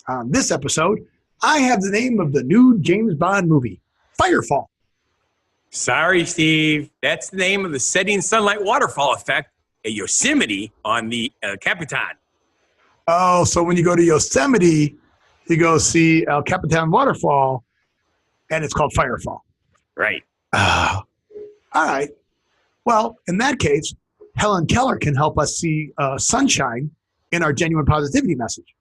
On this episode, I have the name of the new James Bond movie, Firefall. Sorry, Steve. That's the name of the setting sunlight waterfall effect at Yosemite on the Capitan. Oh, so when you go to Yosemite, you go see El Capitan Waterfall, and it's called Firefall. Right. All right. Well, in that case, Helen Keller can help us see sunshine in our genuine positivity message.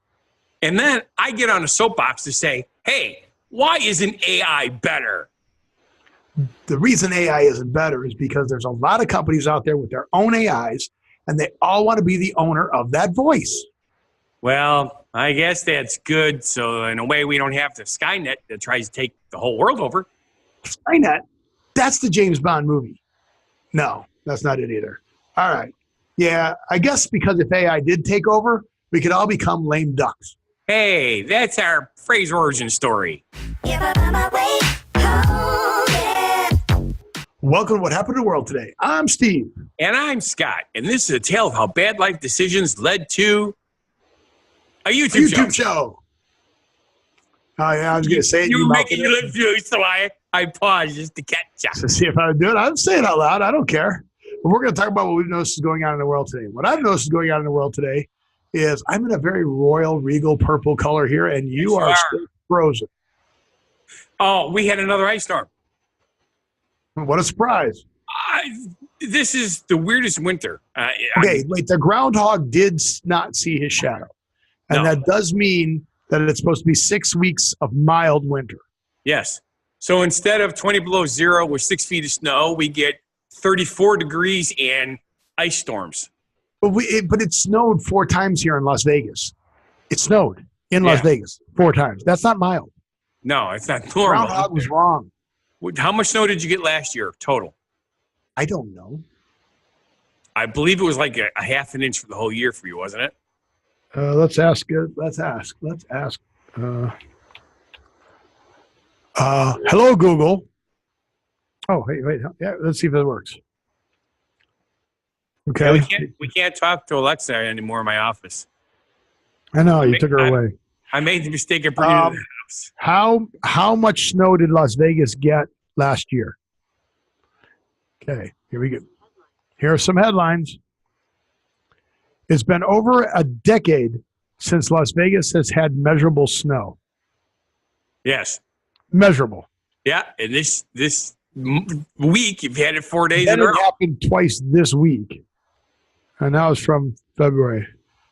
And then I get on a soapbox to say, hey, why isn't AI better? The reason AI isn't better is because there's a lot of companies out there with their own AIs, and they all want to be the owner of that voice. Well, I guess that's good. So in a way, we don't have the Skynet that tries to take the whole world over. Skynet? That's the James Bond movie. No, that's not it either. All right. Yeah, I guess because if AI did take over, we could all become lame ducks. Hey, that's our phrase origin story. Welcome to What Happened to the World Today. I'm Steve. And I'm Scott. And this is a tale of how bad life decisions led to a YouTube show. Oh, yeah, I was going to say it. You were making your lips do, so I paused just to catch you. To see if I would do it. I'm saying it out loud. I don't care. But we're going to talk about what we've noticed is going on in the world today. What I've noticed is going on in the world today is I'm in a very royal, regal purple color here, and you are still frozen. Oh, we had another ice storm. What a surprise. This is the weirdest winter. Okay, wait, the groundhog did not see his shadow. And that does mean that it's supposed to be 6 weeks of mild winter. Yes. So instead of 20 below zero with 6 feet of snow, we get 34 degrees and ice storms. But it snowed 4 times here in Las Vegas. It snowed in Las Vegas 4 times. That's not mild. No, it's not normal. Groundhog was wrong. How much snow did you get last year total? I don't know. I believe it was like a half an inch for the whole year for you, wasn't it? Let's ask. Hello, Google. Oh, wait. Yeah, let's see if it works. Okay. Yeah, we can't talk to Alexa anymore in my office. I know, you took her away. I made the mistake of bringing her to the house. How much snow did Las Vegas get last year? Okay, here we go. Here are some headlines. It's been over a decade since Las Vegas has had measurable snow. Yes. Measurable. Yeah, and this week you've had it 4 days in a row. It happened twice this week. And that was from February.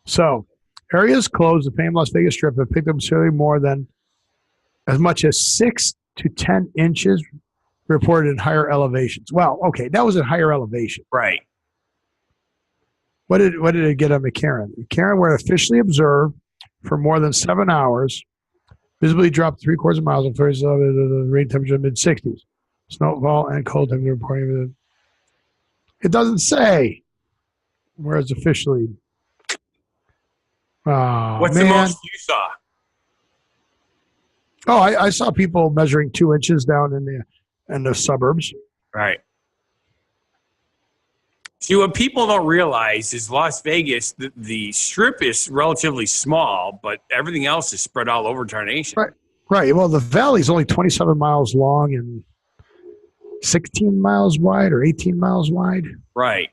So, areas closed the famed Las Vegas Strip have picked up certainly more than as much as 6 to 10 inches reported in higher elevations. Well, okay, that was at higher elevation. Right. What did it get on McCarran? McCarran were officially observed for more than 7 hours, visibly dropped 3/4 miles and the rain temperature in the mid-60s. Snowfall and cold temperature reporting. It doesn't say where it's officially. What's the most you saw? Oh, I saw people measuring 2 inches down in the suburbs. Right. See, what people don't realize is Las Vegas, the strip is relatively small, but everything else is spread all over our nation. Right. Well, the valley is only 27 miles long and 16 miles wide or 18 miles wide. Right.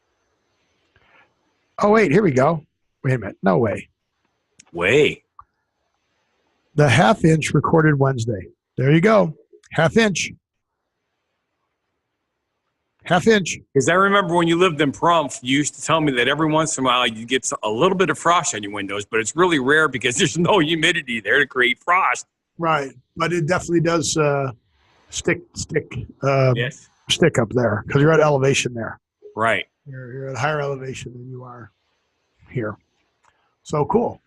Oh, wait, here we go. Wait a minute. No way. The half inch recorded Wednesday. There you go. Half inch. Because I remember when you lived in Pahrump, you used to tell me that every once in a while you get a little bit of frost on your windows, but it's really rare because there's no humidity there to create frost. Right, but it definitely does stick up there because you're at elevation there. Right. You're at a higher elevation than you are here. So cool.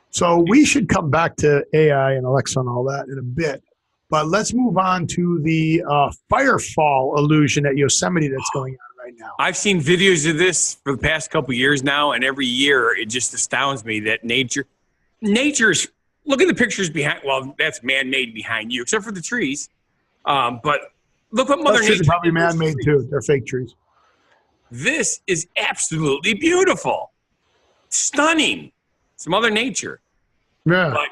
So we should come back to AI and Alexa and all that in a bit. But let's move on to the firefall illusion at Yosemite that's going on right now. I've seen videos of this for the past couple of years now, and every year it just astounds me that nature's, look at the pictures behind, well, that's man-made behind you, except for the trees. But look what Mother Nature. Probably man-made too. They're fake trees. This is absolutely beautiful. Stunning. It's Mother Nature. Yeah. But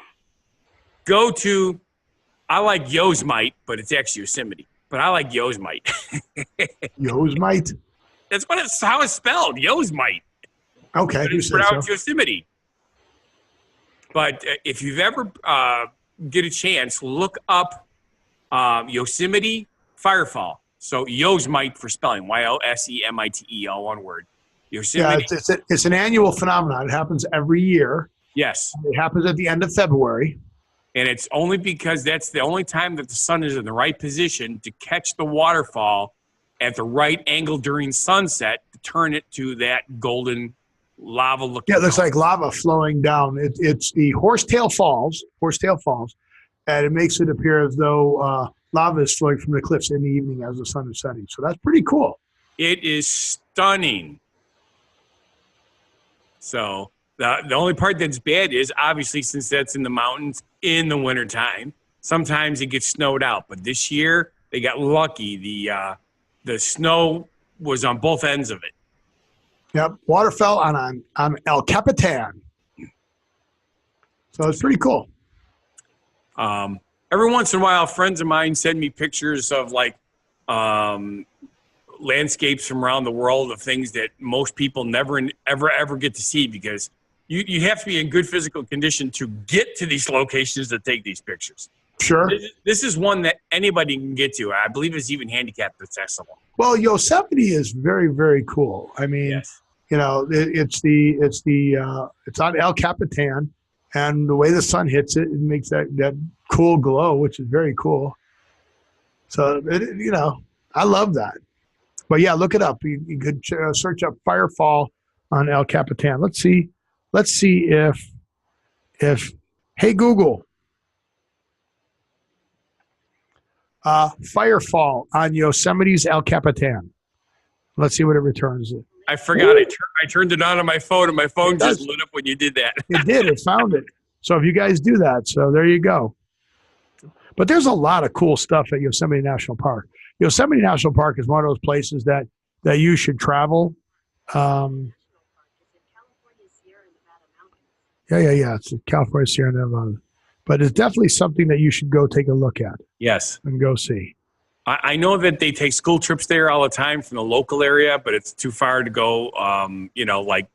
go to, I like Yosemite, but it's actually Yosemite. But I like Yosemite. Yosemite. That's how it's spelled, Yosemite. Okay, But you it's say so. pronounced Yosemite. But if you've ever get a chance, look up Yosemite firefall. So Yosemite for spelling, Yosemite, all one word. Yeah, Yosemite. it's an annual phenomenon. It happens every year. Yes. It happens at the end of February. And it's only because that's the only time that the sun is in the right position to catch the waterfall at the right angle during sunset to turn it to that golden lava looking. Yeah, it looks like lava flowing down. It's the Horsetail Falls, and it makes it appear as though lava is flowing from the cliffs in the evening as the sun is setting. So that's pretty cool. It is stunning. So the only part that's bad is obviously since that's in the mountains in the wintertime, sometimes it gets snowed out. But this year they got lucky. The snow was on both ends of it. Yep, water fell on El Capitan. So it's pretty cool. Every once in a while, friends of mine send me pictures of like landscapes from around the world of things that most people never ever get to see because you have to be in good physical condition to get to these locations to take these pictures. Sure. This is one that anybody can get to. I believe it's even handicapped accessible. Well, Yosemite is very, very cool. I mean, Yes. you know, it's on El Capitan, and the way the sun hits it, it makes that cool glow, which is very cool. So, you know, I love that. But yeah, look it up. You could search up Firefall on El Capitan. Let's see if hey Google, Firefall on Yosemite's El Capitan. Let's see what it returns. I forgot. I turned it on my phone, and my phone just does. lit up when you did that. It did. It found it. So if you guys do that, so there you go. But there's a lot of cool stuff at Yosemite National Park. Yosemite National Park is one of those places that you should travel. Yeah. It's in California, Sierra Nevada. But it's definitely something that you should go take a look at. Yes. And go see. I know that they take school trips there all the time from the local area, but it's too far to go. You know, like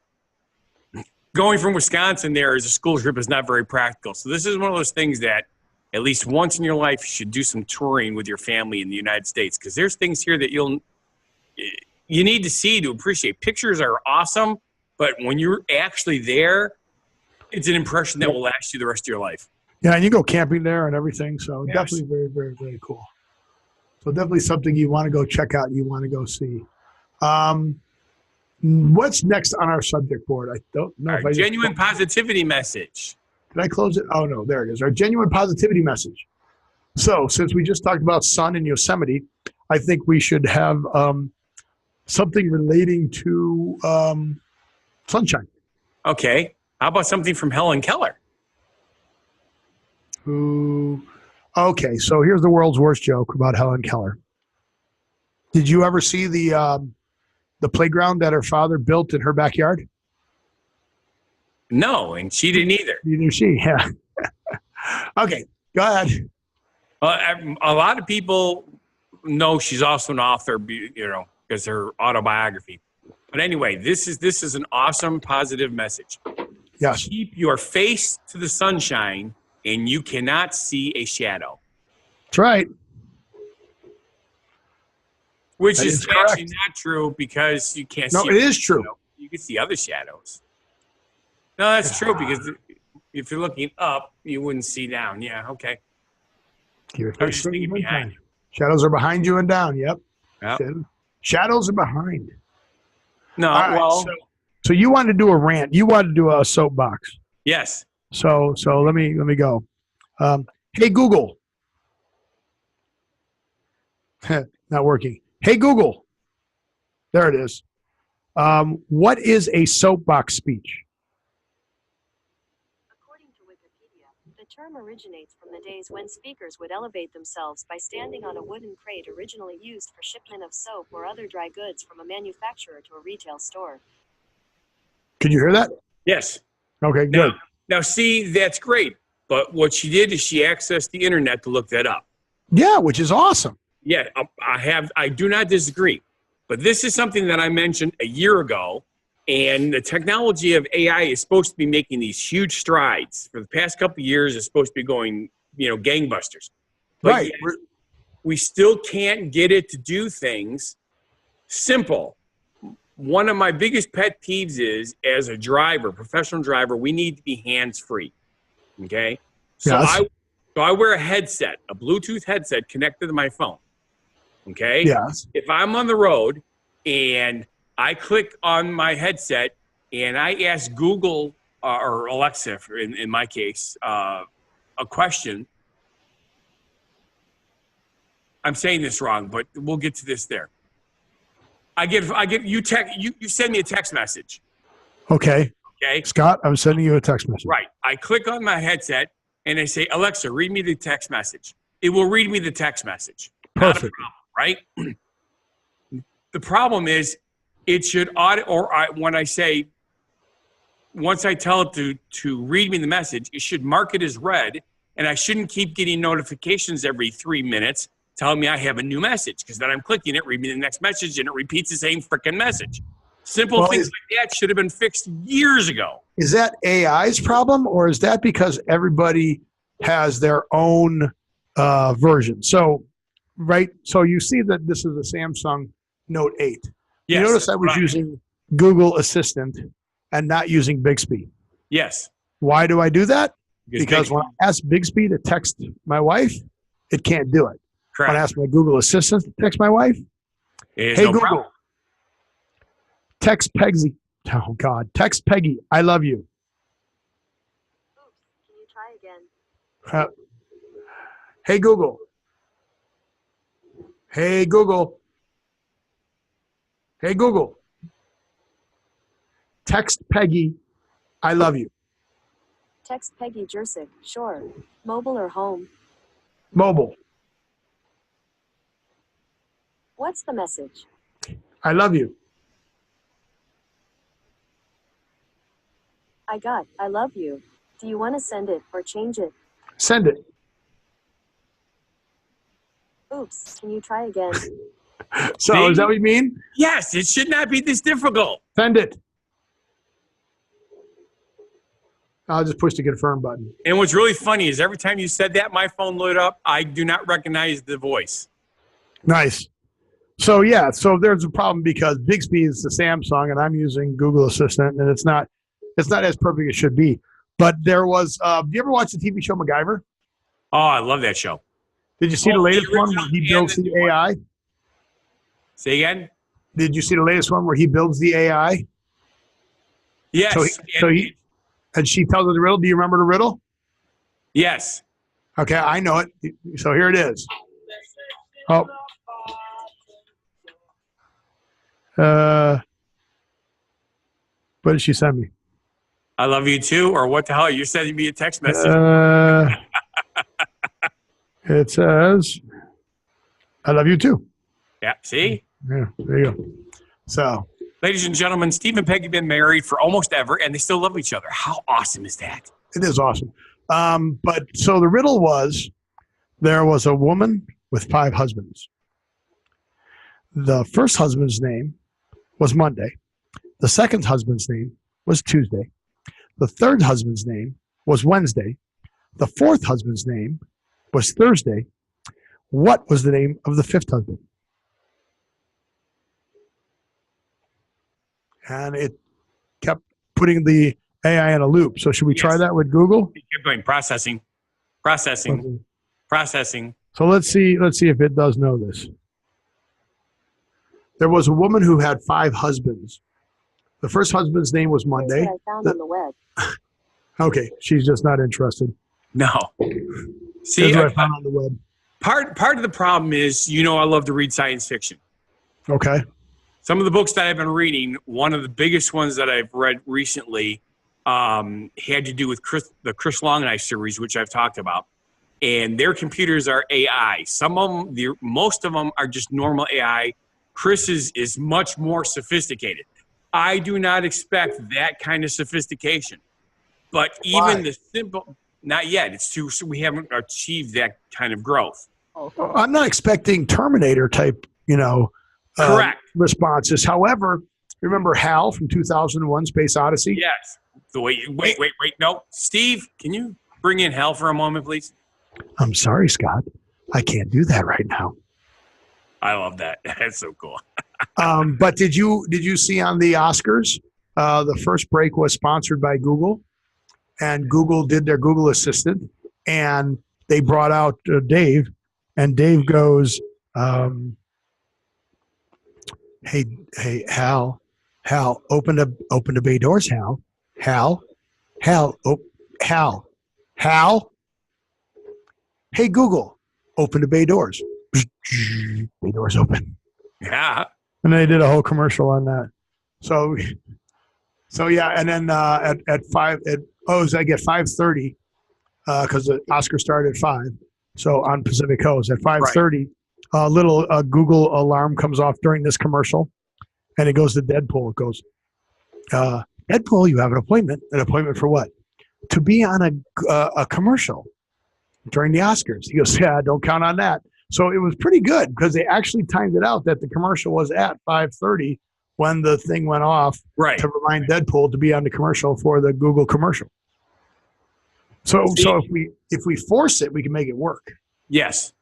going from Wisconsin there as a school trip is not very practical. So this is one of those things that at least once in your life you should do some touring with your family in the United States because there's things here that you need to see to appreciate. Pictures are awesome, but when you're actually there, it's an impression that will last you the rest of your life. Yeah, and you go camping there and everything. So Yes. definitely very, very, very cool. So definitely something you want to go check out and you want to go see. What's next on our subject board? I don't know. Our genuine positivity message. Did I close it? Oh, no, there it is. Our genuine positivity message. So since we just talked about sun in Yosemite, I think we should have something relating to sunshine. Okay. How about something from Helen Keller? Okay, so here's the world's worst joke about Helen Keller. Did you ever see the playground that her father built in her backyard? No, and she didn't either. Neither she, yeah. Okay, go ahead. A lot of people know she's also an author, you know, because her autobiography. But anyway, this is an awesome positive message. Yes. Keep your face to the sunshine, and you cannot see a shadow. That's right. Which That is is correct. actually not true because you can't see. No, it is true. Shadow. You can see other shadows. No, that's true because if you're looking up, you wouldn't see down. Yeah, okay. Keep your I was face just to the thinking behind. sunshine. Shadows are behind you and down. Yep. Yep. Shadows are behind. No, All right, well, so you wanted to do a rant. You wanted to do a soapbox. yes. So let me go. Hey Google. Not working. Hey Google. There it is. What is a soapbox speech? According to Wikipedia, the term originates from the days when speakers would elevate themselves by standing on a wooden crate originally used for shipment of soap or other dry goods from a manufacturer to a retail store. Could you hear that? Yes. Okay, good. Now, see, that's great. But what she did is she accessed the internet to look that up. Yeah, which is awesome. Yeah, I do not disagree. But this is something that I mentioned a year ago. And the technology of AI is supposed to be making these huge strides. For the past couple of years, it's supposed to be going, gangbusters. But Right. yet, we still can't get it to do things simple. One of my biggest pet peeves is, as a driver, professional driver, we need to be hands-free. Okay? So Yes. I wear a headset, a Bluetooth headset connected to my phone. Okay? Yes. If I'm on the road and I click on my headset and I ask Google or Alexa, in my case, a question. I'm saying this wrong, but we'll get to this there. You send me a text message. Okay. Okay. Scott, I'm sending you a text message. Right. I click on my headset and I say, Alexa, read me the text message. It will read me the text message. Perfect. Not a problem, right? The problem is it should once I tell it to read me the message, it should mark it as read, and I shouldn't keep getting notifications every 3 minutes telling me I have a new message, because then I'm clicking it, read me the next message, and it repeats the same freaking message. Simple things like that should have been fixed years ago. Is that AI's problem, or is that because everybody has their own version? So, right. So you see that this is a Samsung Note 8. Yes, you notice I was using Google Assistant and not using Bixby. Yes. Why do I do that? Because when I ask Bixby to text my wife, it can't do it. Correct. When I ask my Google Assistant to text my wife, hey, no Google, problem. text Peggy. Oh, God. Text Peggy. I love you. Oops, can you try again? Hey, Google. Hey, Google. Hey, Google. Text Peggy. I love you. Text Peggy Jursic, sure. Mobile or home? Mobile. What's the message? I love you. I love you. Do you want to send it or change it? Send it. Oops, can you try again? So is that what you mean? Yes, it should not be this difficult. Send it. I'll just push the confirm button. And what's really funny is every time you said that, my phone lit up. I do not recognize the voice. Nice. So yeah, so there's a problem because Bixby is the Samsung and I'm using Google Assistant, and it's not as perfect as it should be. But there was do you ever watch the TV show MacGyver? Oh, I love that show. Did you see the latest one where he builds the AI? Say again? Did you see the latest one where he builds the AI? Yes. And she tells her the riddle. Do you remember the riddle? Yes. Okay, I know it. So here it is. Oh. What did she send me? I love you too, or what the hell? You're sending me a text message. It says, I love you too. Yeah, see? Yeah, there you go. So, ladies and gentlemen, Steve and Peggy have been married for almost ever, and they still love each other. How awesome is that? it is awesome. But so the riddle was, there was a woman with 5 husbands. The first husband's name was Monday. The second husband's name was Tuesday. The third husband's name was Wednesday. The fourth husband's name was Thursday. What was the name of the fifth husband? And it kept putting the AI in a loop. So should we try that with Google? It kept going, processing. So let's see if it does know this. There was a woman who had 5 husbands. The first husband's name was Monday. Here's what I found on the web. Okay, she's just not interested. No. See, Here's what I found on the web. Part of the problem is, I love to read science fiction. Okay. Some of the books that I've been reading, one of the biggest ones that I've read recently had to do with the Chris Long and I series, which I've talked about. And their computers are AI. Some of them, most of them are just normal AI. Chris is much more sophisticated. I do not expect that kind of sophistication. But Why? even the simple, not yet. It's too. So we haven't achieved that kind of growth. I'm not expecting Terminator type, Correct. responses. However, remember HAL from 2001: Space Odyssey? Yes. The way. Wait. No, Steve, can you bring in Hal for a moment, please? I'm sorry, Scott. I can't do that right now. I love that. That's so cool. But did you see on the Oscars, the first break was sponsored by Google, and Google did their Google Assistant, and they brought out Dave, and Dave goes, "Hey, Hal, open the bay doors, Hal, Hal. Hey, Google, open the bay doors. Bay doors open." Yeah. And they did a whole commercial on that. So yeah, and then at 5:30, because the Oscar started at 5, so on Pacific Coast at 5:30, a little Google alarm comes off during this commercial, and it goes to Deadpool. It goes, Deadpool, you have an appointment. An appointment for what? To be on a commercial during the Oscars. He goes, yeah, don't count on that. So it was pretty good because they actually timed it out that the commercial was at 5:30 when the thing went off to remind Deadpool to be on the commercial for the Google commercial. So if we force it, we can make it work. Yes.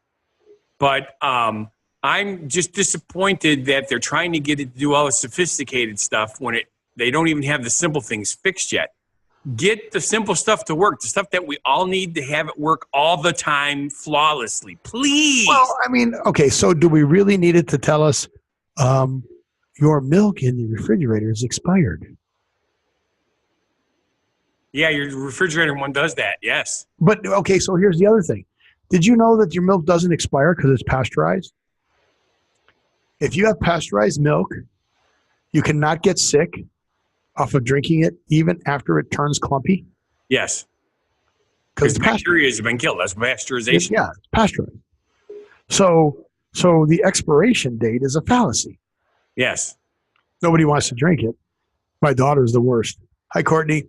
But I'm just disappointed that they're trying to get it to do all the sophisticated stuff when they don't even have the simple things fixed yet. Get the simple stuff to work, the stuff that we all need to have it work all the time flawlessly. Please. Well, I mean, okay, so do we really need it to tell us your milk in the refrigerator is expired? Yeah, your refrigerator one does that, yes. But, okay, so here's the other thing. Did you know that your milk doesn't expire because it's pasteurized? If you have pasteurized milk, you cannot get sick off of drinking it even after it turns clumpy. Yes. Because the bacteria has been killed. That's pasteurization. Yeah, it's pasteurized. So the expiration date is a fallacy. Yes. Nobody wants to drink it. My daughter's the worst. Hi, Courtney.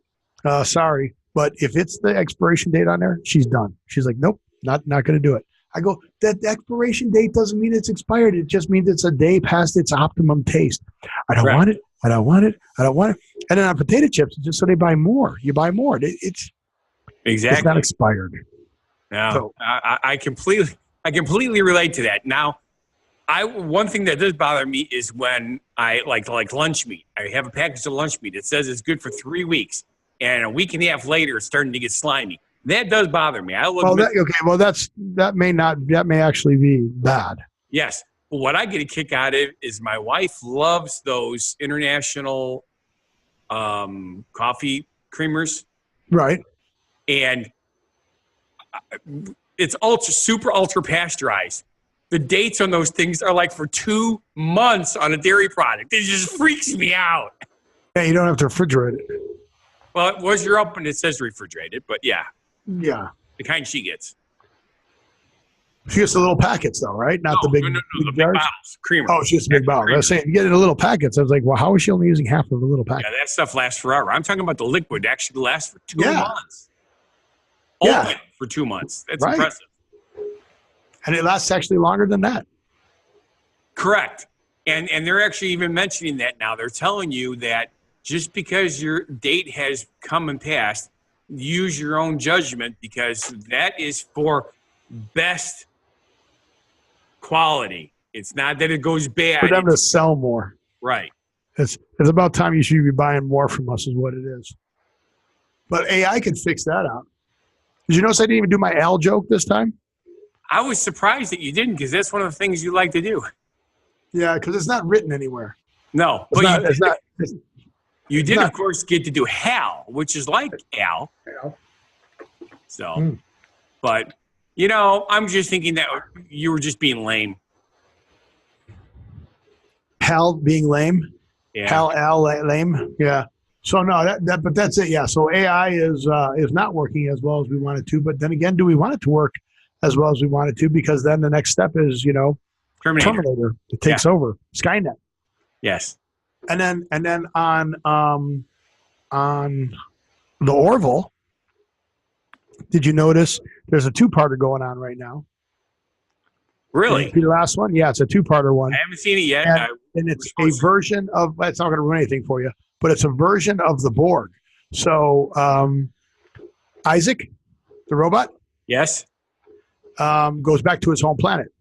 Sorry, but if it's the expiration date on there, she's done. She's like, nope, not going to do it. I go, that expiration date doesn't mean it's expired. It just means it's a day past its optimum taste. I don't want it. I don't want it. I don't want it. And then on potato chips, it's just so they buy more. You buy more. It's not expired. No, so, I completely relate to that. Now, one thing that does bother me is when I like lunch meat. I have a package of lunch meat. It says it's good for 3 weeks, and a week and a half later, it's starting to get slimy. That does bother me. That may actually be bad. Yes. But what I get a kick out of is my wife loves those international coffee creamers. Right. And it's super ultra pasteurized. The dates on those things are like for 2 months on a dairy product. It just freaks me out. Yeah, you don't have to refrigerate it. Well, it was your up and it says refrigerated, but yeah. Yeah. The kind she gets. She gets the little packets, though, right? Not the big, the big big bottles. Creamer. Oh, she gets the big bottle. I was saying, you get it in the little packets. I was like, well, how is she only using half of the little packet? Yeah, that stuff lasts forever. I'm talking about the liquid actually lasts for 2 months. Yeah. For 2 months. That's impressive. And it lasts actually longer than that. Correct. And they're actually even mentioning that now. They're telling you that just because your date has come and passed, use your own judgment because that is for best quality. It's not that it goes bad. For them to sell more. Right. It's about time you should be buying more from us is what it is. But AI can fix that out. Did you notice I didn't even do my Al joke this time? I was surprised that you didn't because that's one of the things you like to do. Yeah, because it's not written anywhere. No. You did, not, of course, get to do Hal, which is like Al. So, but, I'm just thinking that you were just being lame. Hal being lame? Yeah. Al, lame? Yeah. So, no, but that's it. Yeah. So AI is not working as well as we want it to. But then again, do we want it to work as well as we want it to? Because then the next step is, Terminator. It takes over. Skynet. Yes. And then on the Orville, Did you notice there's a two-parter going on right now? Really? Did you see the last one? Yeah, it's a two-parter one. I haven't seen it yet. And it's a version of, it's not going to ruin anything for you, but it's a version of the Borg. So Isaac, the robot, Yes. goes back to his home planet.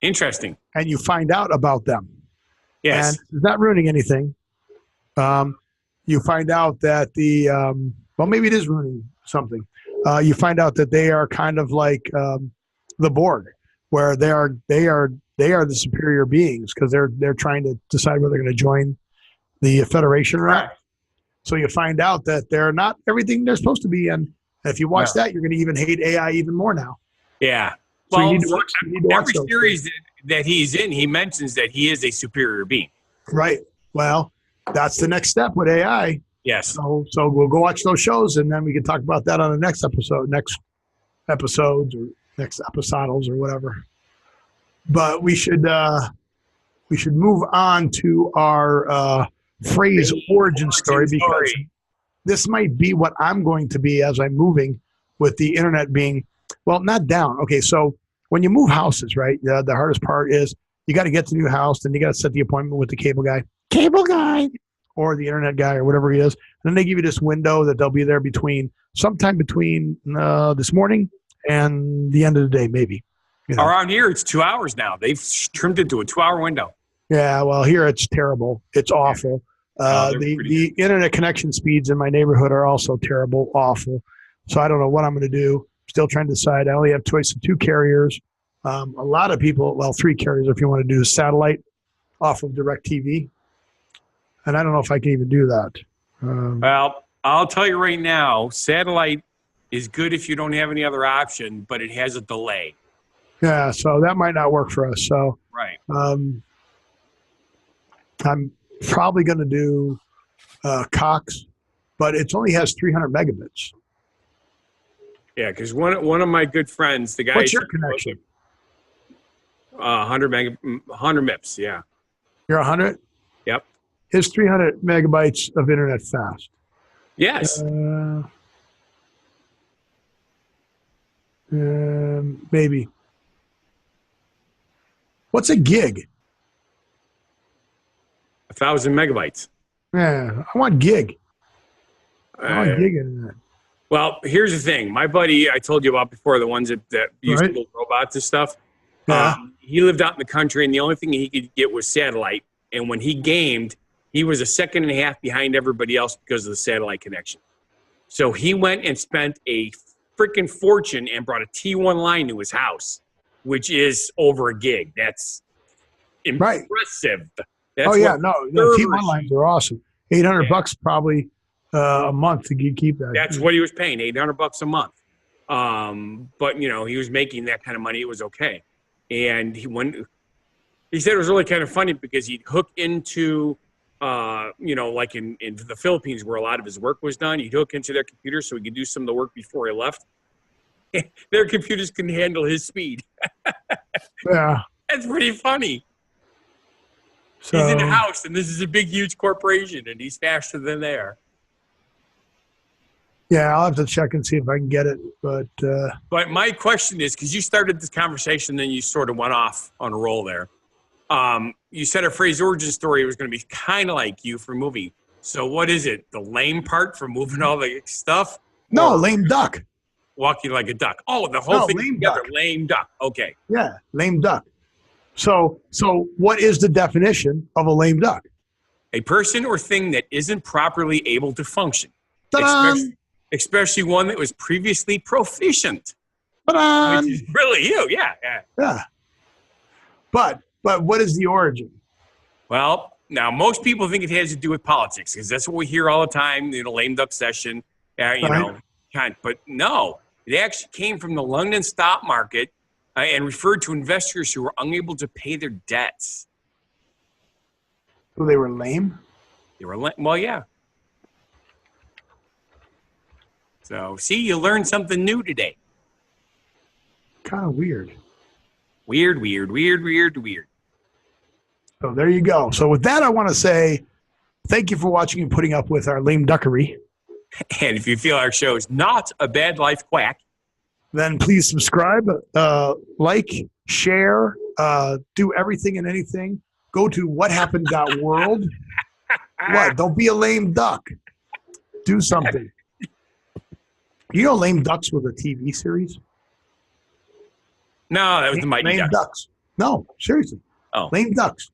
Interesting. And you find out about them. Yes. And it's not ruining anything. You find out that well, maybe it is ruining something. You find out that they are kind of like the Borg, where they are the superior beings because they're trying to decide whether they're going to join the Federation or not. Right. So you find out that they're not everything they're supposed to be, and if you watch that, you're going to even hate AI even more now. Yeah. So Well, you need to watch every those series that he's in, he mentions that he is a superior being. Right. Well, that's the next step with AI. Yes. So we'll go watch those shows, and then we can talk about that on the next episodes or next episodals or whatever. But we should move on to our phrase origin story, because this might be what I'm going to be as I'm moving, with the internet being, well, not down. Okay, so when you move houses, right, the hardest part is you got to get to the new house, then you got to set the appointment with the cable guy, or the internet guy, or whatever he is. And then they give you this window that they'll be there sometime between this morning and the end of the day, maybe. You know? Around here, it's 2 hours now. They've trimmed it to a 2-hour window. Yeah, well, here it's terrible. It's awful. The internet connection speeds in my neighborhood are also terrible, awful. So I don't know what I'm going to do. Still trying to decide. I only have choice of 2 carriers. A lot of people, well, 3 carriers if you want to do satellite off of DirecTV. And I don't know if I can even do that. Well, I'll tell you right now, satellite is good if you don't have any other option, but it has a delay. Yeah, so that might not work for us. So Right. I'm probably going to do Cox, but it only has 300 megabits. Yeah, because one of my good friends, the guy. What's your connection? 100 MIPS. Yeah. You're 100? Yep. His 300 megabytes of internet fast. Yes. Maybe. What's a gig? 1,000 megabytes. Yeah, I want gig. I want gig internet. Well, here's the thing. My buddy, I told you about before, the ones that used to build robots and stuff. Yeah. He lived out in the country, and the only thing he could get was satellite. And when he gamed, he was a second and a half behind everybody else because of the satellite connection. So he went and spent a freaking fortune and brought a T1 line to his house, which is over a gig. That's impressive. That's no, T1 lines are awesome. $800 probably a month to keep that. That's what he was paying, $800 a month. But he was making that kind of money. It was okay. And he said it was really kind of funny because he'd hook into, like in the Philippines where a lot of his work was done, he'd hook into their computer so he could do some of the work before he left. Their computers couldn't handle his speed. Yeah. That's pretty funny. So, he's in a house, and this is a big, huge corporation, and he's faster than they are. Yeah, I'll have to check and see if I can get it. But my question is, because you started this conversation, then you sort of went off on a roll there. You said a phrase origin story was going to be kind of like you for moving. So what is it? The lame part for moving all the stuff? No, lame duck. Walking like a duck. Oh, the whole thing lame together. duck. Lame duck. Okay. Yeah, lame duck. So what is the definition of a lame duck? A person or thing that isn't properly able to function. Especially one that was previously proficient. Which is really you, yeah. Yeah. But what is the origin? Well, now most people think it has to do with politics because that's what we hear all the time, lame duck session, but no, it actually came from the London stock market and referred to investors who were unable to pay their debts. So they were lame? They were lame. Well, yeah. So, see, you learned something new today. Kind of weird. Weird. So there you go. So with that, I want to say thank you for watching and putting up with our lame duckery. And if you feel our show is not a bad life quack, then please subscribe, like, share, do everything and anything. Go to whathappened.world. What? Don't be a lame duck. Do something. You know Lame Ducks was a TV series? no, that was the Mighty Lame Ducks. Ducks. No, seriously. Oh. Lame Ducks.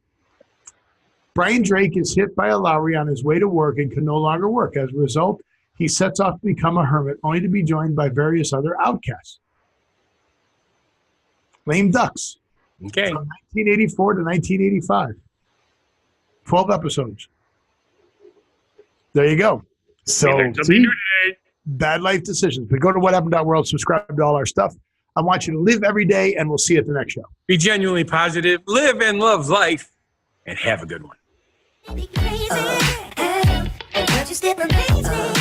Brian Drake is hit by a lorry on his way to work and can no longer work. As a result, he sets off to become a hermit, only to be joined by various other outcasts. Lame Ducks. Okay. From 1984 to 1985. 12 episodes. There you go. So, see? Bad life decisions. But go to whathappened.world, subscribe to all our stuff. I want you to live every day, and we'll see you at the next show. Be genuinely positive, live and love life, and have a good one. Crazy, and you step crazy.